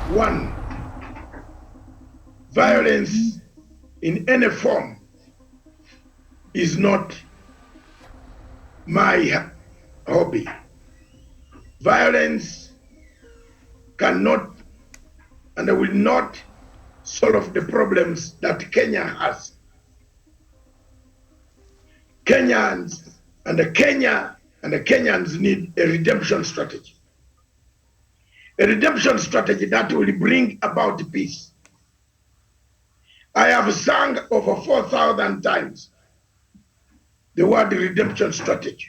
One, violence in any form is not my hobby. Violence cannot and will not solve the problems that Kenya has. Kenyans and the Kenyans need a redemption strategy. A redemption strategy that will bring about peace. I have sung over 4,000 times the word redemption strategy.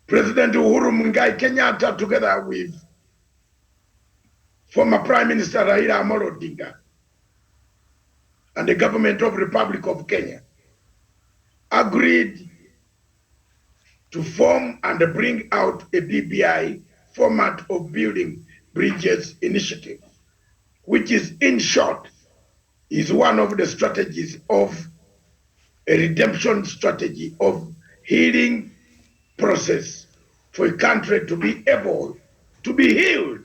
President Uhuru Muigai Kenyatta, together with former Prime Minister Raila Amolo Odinga and the government of Republic of Kenya, agreed to form and bring out a BBI format of Building Bridges initiative, which is, in short, is one of the strategies of a redemption strategy of healing process for a country to be able to be healed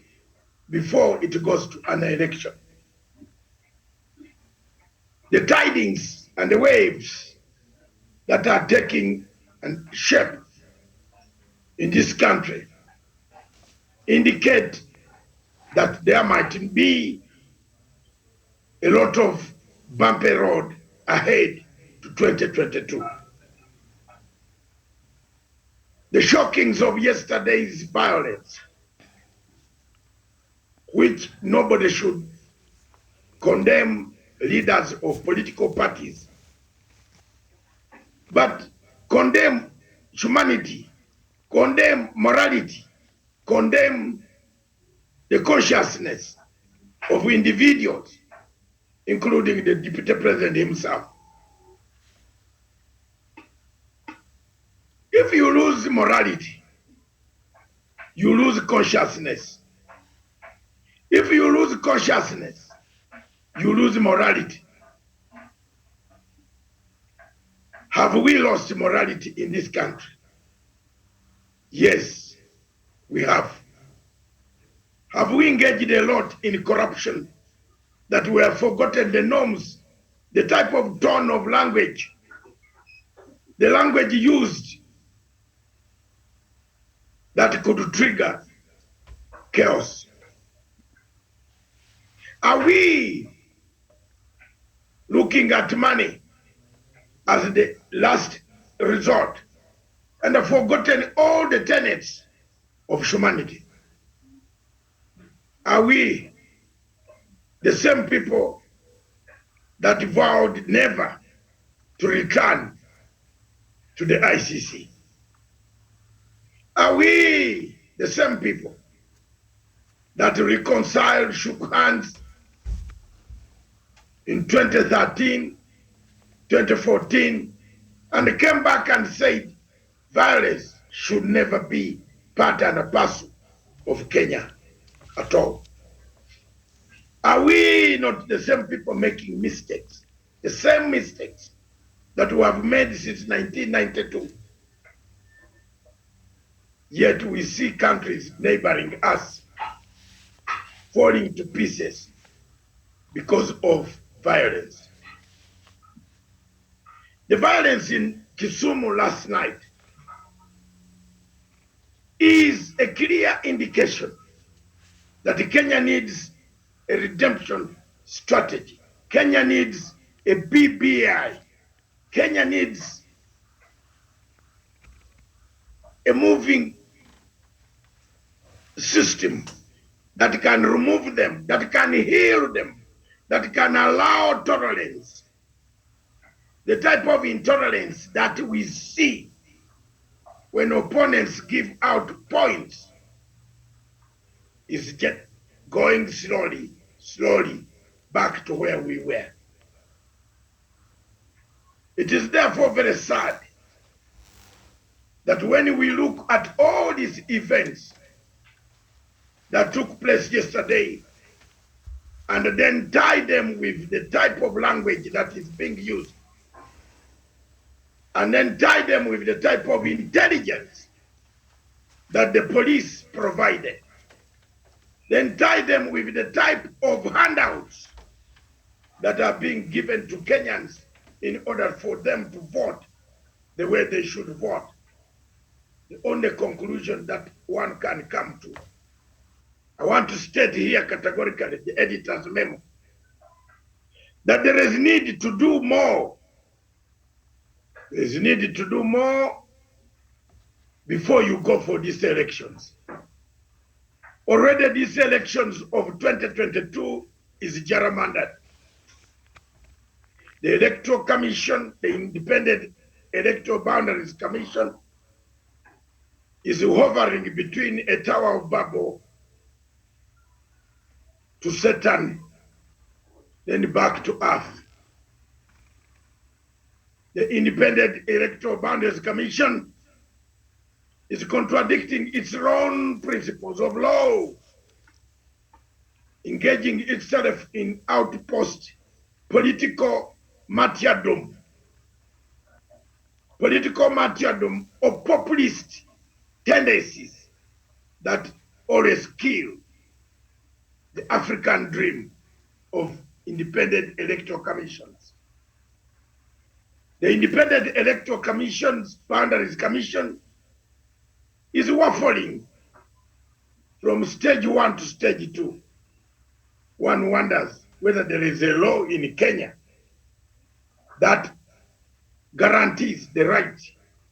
before it goes to an election. The tidings and the waves that are taking and shape in this country indicate that there might be a lot of bumpy road ahead to 2022. The shockings of yesterday's violence, which nobody should condemn leaders of political parties, but condemn humanity, condemn morality, condemn the consciousness of individuals, including the Deputy President himself. If you lose morality, you lose consciousness. If you lose consciousness, you lose morality. Have we lost morality in this country? Yes, we have. Have we engaged a lot in corruption that we have forgotten the norms, the type of tone of language, the language used that could trigger chaos? Are we looking at money as the last resort and have forgotten all the tenets of humanity? Are we the same people that vowed never to return to the ICC? Are we the same people that reconciled, shook hands in 2013, 2014, and came back and said violence should never be part and parcel of Kenya at all? Are we not the same people making mistakes, the same mistakes that we have made since 1992? Yet we see countries neighboring us falling to pieces because of violence. The violence in Kisumu last night is a clear indication that Kenya needs a redemption strategy. Kenya needs a BBI. Kenya needs a moving system that can remove them, that can heal them, that can allow tolerance. The type of intolerance that we see when opponents give out points is just going slowly back to where we were. It is therefore very sad that when we look at all these events that took place yesterday and then tie them with the type of language that is being used, and then tie them with the type of intelligence that the police provided, then tie them with the type of handouts that are being given to Kenyans in order for them to vote the way they should vote. The only conclusion that one can come to. I want to state here categorically, the editor's memo, that there is need to do more. There is need to do more before you go for these elections. Already these elections of 2022 is gerrymandered. The Electoral Commission, the Independent Electoral Boundaries Commission, is hovering between a Tower of Babel to Satan, then back to earth. The Independent Electoral Boundaries Commission is contradicting its own principles of law, engaging itself in outpost political martyrdom of populist tendencies that always kill the African dream of independent electoral commissions. The Independent Electoral Commission's Boundaries Commission is waffling from stage 1 to stage 2. One wonders whether there is a law in Kenya that guarantees the right,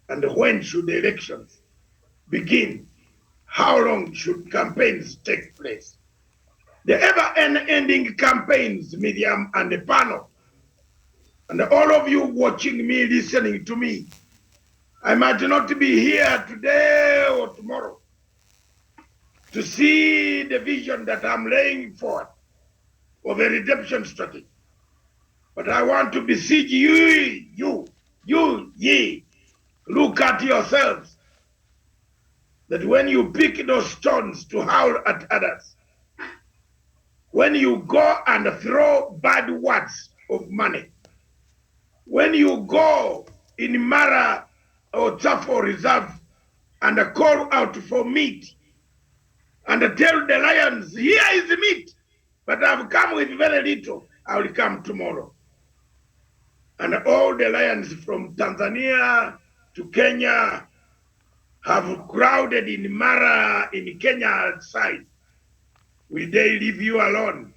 and when should the elections begin? How long should campaigns take place? The ever-ending campaigns, Miriam and the panel, and all of you watching me, listening to me, I might not be here today or tomorrow to see the vision that I'm laying forth of a redemption strategy. But I want to beseech you, ye, look at yourselves, that when you pick those stones to howl at others, when you go and throw bad words of money, when you go in Mara or Tsafo Reserve and call out for meat and tell the lions, here is the meat, but I've come with very little, I will come tomorrow. And all the lions from Tanzania to Kenya have crowded in Mara, in Kenya side. Will they leave you alone?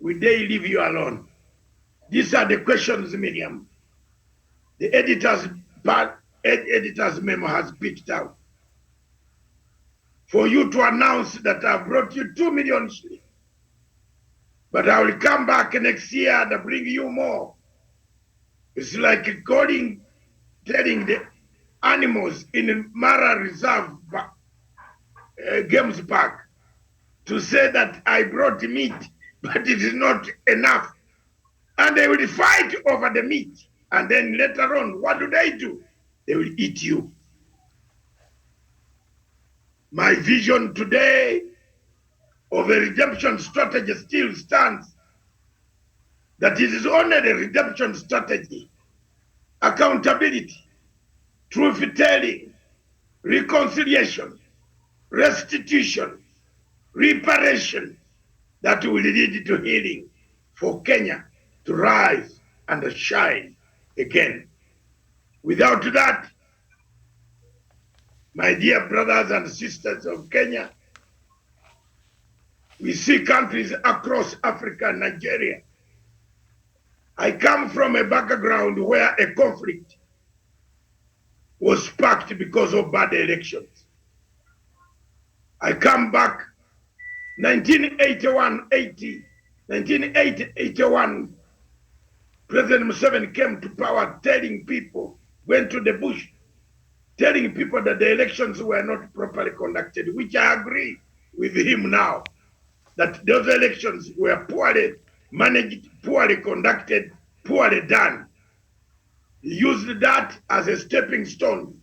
Will they leave you alone? These are the questions, Miriam. The editor's memo has picked out. For you to announce that I've brought you 2 million shillings, but I will come back next year and bring you more. It's like telling the animals in Mara Reserve Games Park to say that I brought meat, but it is not enough. And they will fight over the meat. And then later on, what do? They will eat you. My vision today of a redemption strategy still stands. That it is only the redemption strategy, accountability, truth-telling, reconciliation, restitution, reparation, that will lead to healing for Kenya to rise and shine again. Without that, my dear brothers and sisters of Kenya, we see countries across Africa and Nigeria. I come from a background where a conflict was sparked because of bad elections. I come back 1981, President Museveni came to power telling people, went to the bush, telling people that the elections were not properly conducted, which I agree with him now, that those elections were poorly managed, poorly conducted, poorly done. He used that as a stepping stone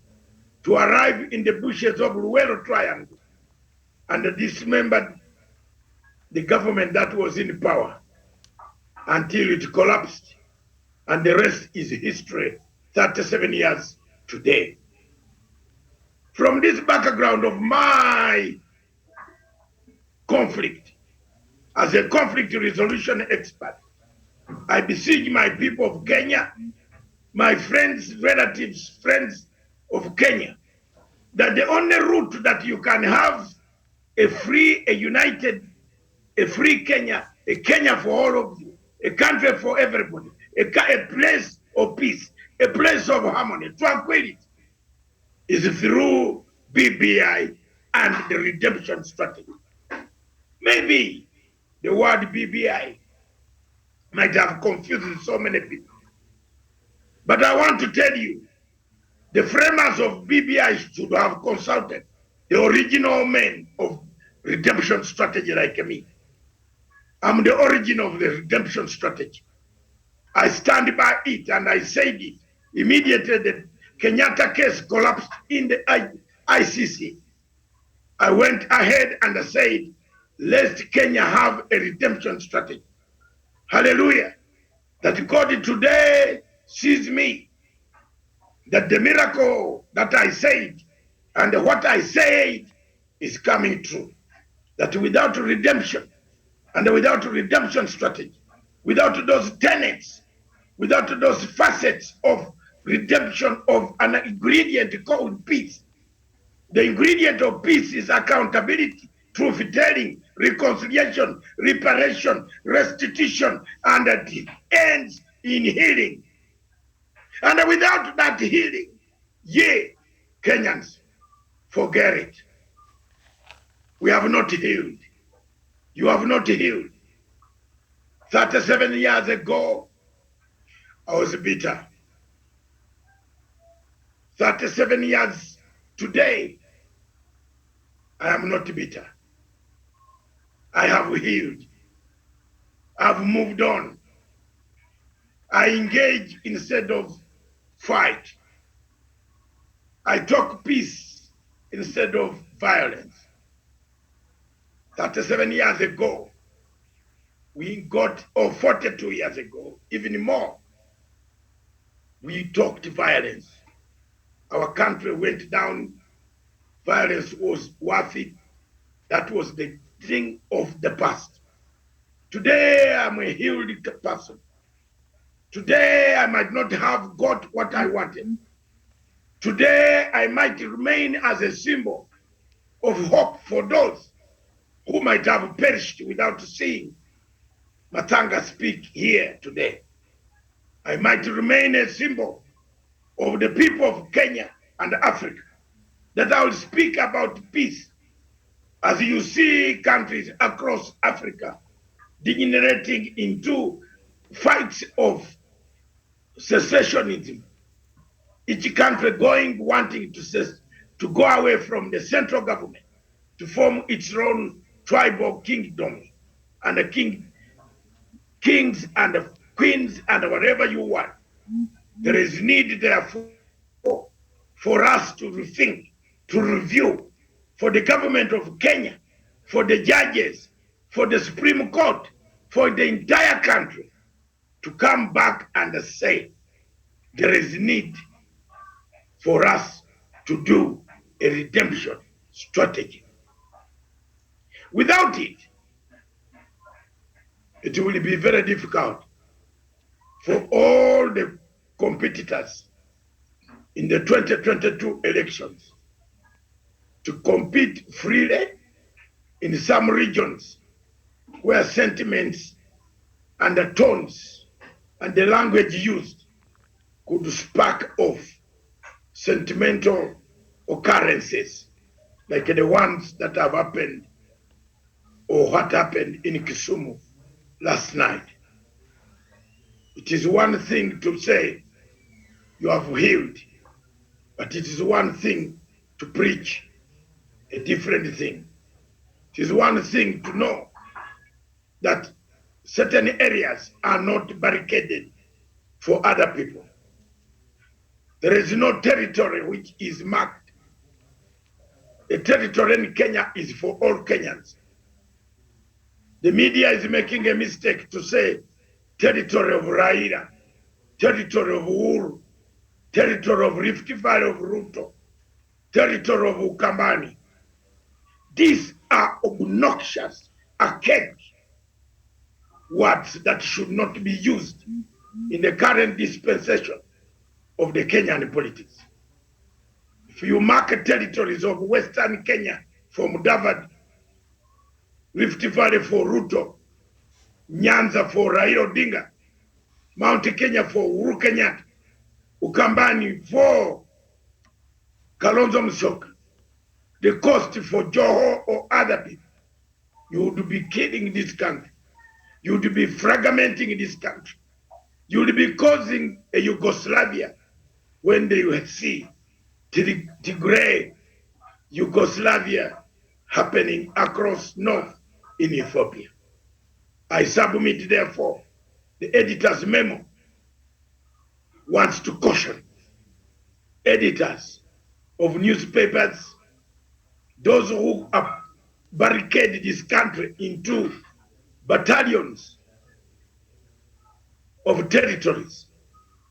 to arrive in the bushes of Luwero Triangle and dismembered the government that was in power until it collapsed. And the rest is history, 37 years today. From this background of my conflict. As a conflict resolution expert, I beseech my people of Kenya, my friends, relatives, friends of Kenya, that the only route that you can have a free, a united, a free Kenya, a Kenya for all of you, a country for everybody, a place of peace, a place of harmony, tranquility, is through BBI and the redemption strategy. Maybe the word BBI might have confused so many people. But I want to tell you, the framers of BBI should have consulted the original men of redemption strategy like me. I'm the origin of the redemption strategy. I stand by it and I said it. Immediately the Kenyatta case collapsed in the ICC. I went ahead and I said, let Kenya have a redemption strategy. Hallelujah. That God today sees me. That the miracle that I said and what I said is coming true. That without redemption and without redemption strategy, without those tenets, without those facets of redemption of an ingredient called peace, the ingredient of peace is accountability, truth telling, reconciliation, reparation, restitution, and it ends in healing. And without that healing, Kenyans, forget it. We have not healed. You have not healed. 37 years ago, I was bitter. 37 years today, I am not bitter. I have healed. I've moved on. I engage instead of fight. I talk peace instead of violence. 37 years ago, we got, or 42 years ago, even more, we talked violence. Our country went down. Violence was worth it. That was the thing of the past. Today, I'm a healed person. Today, I might not have got what I wanted. Today, I might remain as a symbol of hope for those who might have perished without seeing Matanga speak here today. I might remain a symbol of the people of Kenya and Africa, that I will speak about peace. As you see countries across Africa degenerating into fights of secessionism, each country wanting to go away from the central government to form its own tribal kingdom and the kings and the queens and whatever you want. There is need, therefore, for us to rethink, to review, for the government of Kenya, for the judges, for the Supreme Court, for the entire country to come back and say there is need for us to do a redemption strategy. Without it, it will be very difficult for all the competitors in the 2022 elections to compete freely in some regions where sentiments and the tones and the language used could spark off sentimental occurrences like the ones that have happened or what happened in Kisumu last night. It is one thing to say you have healed, but it is one thing to preach a different thing. It is one thing to know that certain areas are not barricaded for other people. There is no territory which is marked. The territory in Kenya is for all Kenyans. The media is making a mistake to say territory of Raila, territory of Uhuru, territory of Rift Valley of Ruto, territory of Ukambani. These are obnoxious, archaic words that should not be used in the current dispensation of the Kenyan politics. If you mark territories of Western Kenya for Mudavadi, Rift Valley for Ruto, Nyanza for Raila Odinga, Mount Kenya for Uhuru Kenyatta, Ukambani for Kalonzo Musyoka, the coast for Joho or other people, you would be killing this country. You would be fragmenting this country. You would be causing a Yugoslavia when they will see Tigray, Yugoslavia happening across north in Ethiopia. I submit, therefore, the editor's memo wants to caution editors of newspapers, those who have barricaded this country into battalions of territories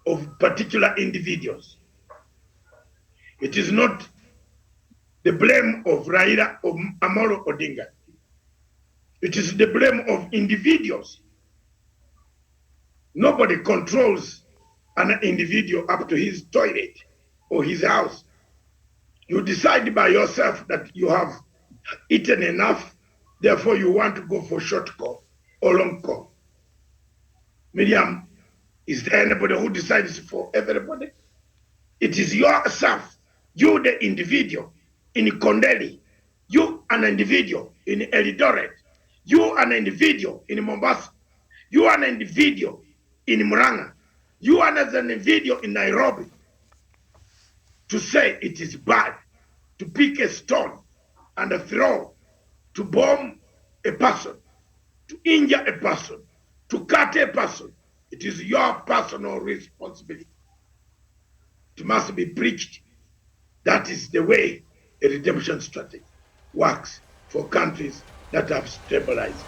of particular individuals. It is not the blame of Raila or Amolo Odinga. It is the blame of individuals. Nobody controls an individual up to his toilet or his house. You decide by yourself that you have eaten enough, therefore you want to go for short call or long call. Miriam, is there anybody who decides for everybody? It is yourself, you the individual in Kondeli, you an individual in Eldoret, you an individual in Mombasa, you an individual in Murang'a, you an individual in Nairobi, to say it is bad to pick a stone and throw, to bomb a person, to injure a person, to cut a person. It is your personal responsibility. It must be preached. That is the way a redemption strategy works for countries that have stabilized.